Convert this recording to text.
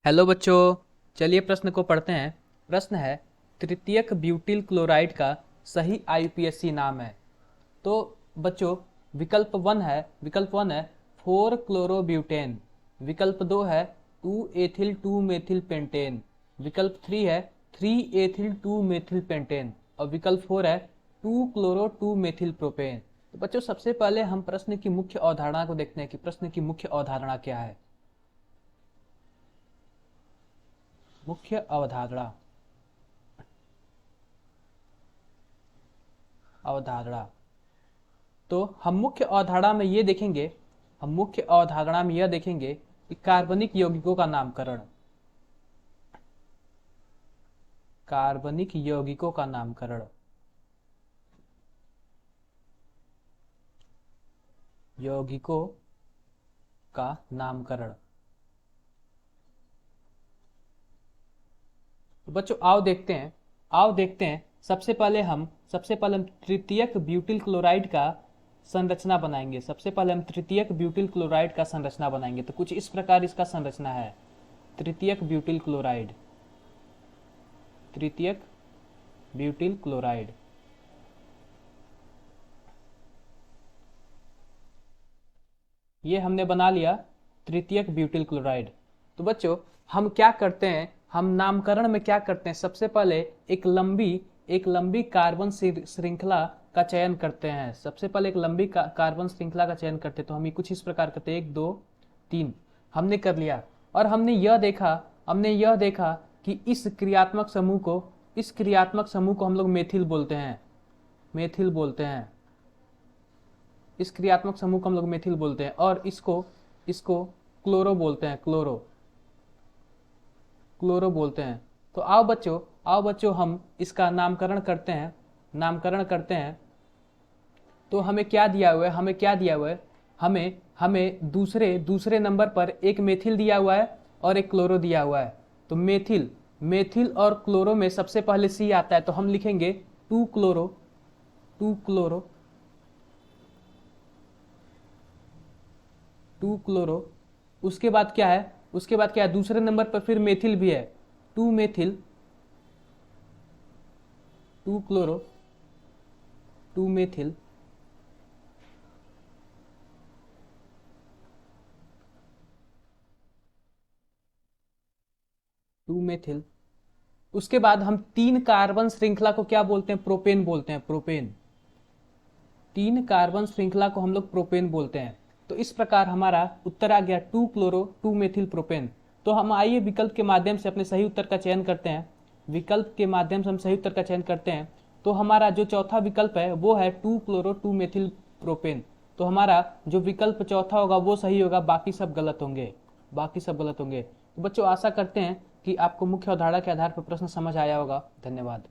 Hello बच्चों, चलिए प्रश्न को पढ़ते हैं। प्रश्न है, तृतीयक ब्यूटिल क्लोराइड का सही आईयूपीएसी नाम है। तो बच्चों, विकल्प वन है 4 क्लोरोब्यूटेन। विकल्प दो है 2 एथिल 2 मेथिल पेंटेन। विकल्प थ्री है 3 एथिल 2 मेथिल पेंटेन। और विकल्प फोर है 2 क्लोरो 2 मेथिल प्रोपेन। तो बच्चों, सबसे पहले हम प्रश्न की मुख्य अवधारणा को देखते हैं कि प्रश्न की मुख्य अवधारणा क्या है। मुख्य अवधारणा अवधारणा तो हम मुख्य अवधारणा में यह देखेंगे कि कार्बनिक यौगिकों का नामकरण। कार्बनिक यौगिकों का नामकरण यौगिकों का नामकरण। तो बच्चों, आओ देखते हैं। सबसे पहले हम तृतीयक ब्यूटिल क्लोराइड का संरचना बनाएंगे। तो कुछ इस प्रकार इसका संरचना है। तृतीयक ब्यूटिल क्लोराइड तृतीयक ब्यूटिल क्लोराइड ये हमने बना लिया तृतीयक ब्यूटिल क्लोराइड। तो बच्चों, हम क्या करते हैं, हम नामकरण में क्या करते हैं, सबसे पहले एक लंबी कार्बन श्रृंखला का चयन करते हैं। कार्बन श्रृंखला का चयन करते हैं। तो हम ये कुछ इस प्रकार करते हैं, 1 2 3 हमने कर लिया। और हमने यह देखा कि इस क्रियात्मक समूह को हम लोग मेथिल बोलते हैं। इस क्रियात्मक समूह को हम लोग मेथिल बोलते हैं। और इसको क्लोरो बोलते हैं। क्लोरो बोलते हैं। तो आओ बच्चों हम इसका नामकरण करते हैं। तो हमें क्या दिया हुआ है, हमें दूसरे नंबर पर एक मेथिल दिया हुआ है और एक क्लोरो दिया हुआ है। तो मेथिल और क्लोरो में सबसे पहले सी आता है। तो हम लिखेंगे 2 क्लोरो 2 क्लोरो। उसके बाद क्या है, दूसरे नंबर पर फिर मेथिल भी है। 2 मेथिल 2 क्लोरो 2 मेथिल। उसके बाद हम 3 कार्बन श्रृंखला को क्या बोलते हैं, प्रोपेन बोलते हैं। 3 कार्बन श्रृंखला को हम लोग प्रोपेन बोलते हैं। तो इस प्रकार हमारा उत्तर आ गया 2 क्लोरो 2 मेथिल प्रोपेन। तो हम आइए विकल्प के माध्यम से अपने सही उत्तर का चयन करते हैं। तो हमारा जो चौथा विकल्प है वो है 2 क्लोरो 2 मेथिल प्रोपेन। तो हमारा जो विकल्प चौथा होगा वो सही होगा, बाकी सब गलत होंगे। तो बच्चों, आशा करते हैं कि आपको मुख्य अवधारणा के आधार पर प्रश्न समझ आया होगा। धन्यवाद।